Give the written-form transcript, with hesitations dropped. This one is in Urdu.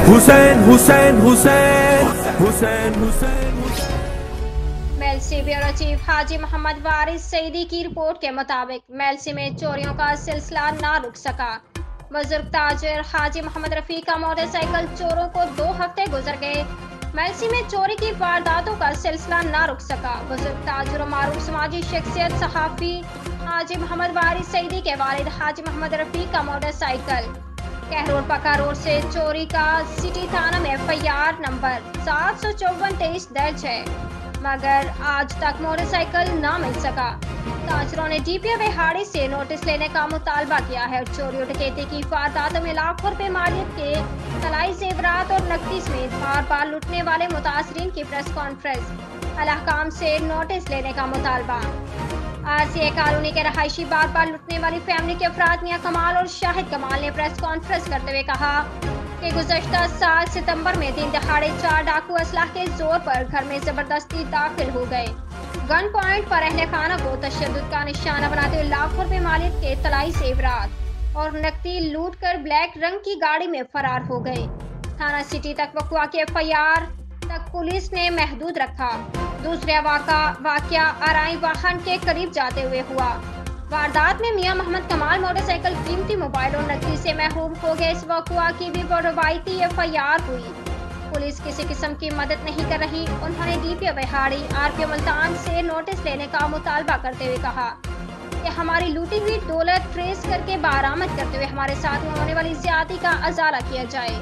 حسین حسین حسین حسین حسین میلسی بیورو چیف حاجی محمد وارث سعیدی کی رپورٹ کے مطابق میلسی میں چوریوں کا سلسلہ نہ رک سکا۔ بزرگ تاجر حاجی محمد رفیع کا موٹر سائیکل چوروں کو 2 ہفتے گزر گئے۔ میلسی میں چوری کی وارداتوں کا سلسلہ نہ رک سکا۔ بزرگ تاجر و معروف سماجی شخصیت صحافی حاجی محمد وارث سعیدی کے والد حاجی محمد رفیع کا موٹر سائیکل کہرور پکا روڈ سے چوری کا سٹی تھانہ میں FIR نمبر 754-23 درج ہے، مگر آج تک موٹر سائیکل نہ مل سکا۔ تاجروں نے DPO وہاڑی سے نوٹس لینے کا مطالبہ کیا ہے اور چوری و ڈکیتی کی وارداتوں میں لاکھوں روپے مالیت کے طلائی زیورات اور نقدی سمیت بار بار لوٹنے والے متاثرین کی پریس کانفرنس الحکام سے نوٹس لینے کا مطالبہ۔ RCA کالونی کے رہائشی بار بار لوٹنے والی فیملی کے افراد میاں کمال اور شاہد کمال نے پریس کانفرنس کرتے ہوئے کہا کہ گزشتہ سال ستمبر میں دن دہاڑے 4 ڈاکو اسلحے کے زور پر گھر میں زبردستی داخل ہو گئے۔ گن پوائنٹ پر اہل خانہ کو تشدد کا نشانہ بناتے ہوئے لاکھوں روپے مالیت کے طلائی زیورات اور نقدی لوٹ کر بلیک رنگ کی گاڑی میں فرار ہو گئے۔ تھانہ سٹی تک وقوع کے FIR تک پولیس نے محدود رکھا۔ دوسرا واقعہ آرائی واہن کے قریب جاتے ہوئے ہوا۔ واردات میں میاں محمد کمال موٹر سائیکل قیمتی موبائل اور نقدی سے محروم ہو گئے۔ اس واقعہ کی بھی روایتی FIR ہوئی۔ پولیس کسی قسم کی مدد نہیں کر رہی۔ انہوں نے DPO وہاڑی RPO ملتان سے نوٹس لینے کا مطالبہ کرتے ہوئے کہا کہ ہماری لوٹی ہوئی دولت ٹریس کر کے برآمد کرتے ہوئے ہمارے ساتھ ہونے والی زیادتی کا ازالہ کیا جائے۔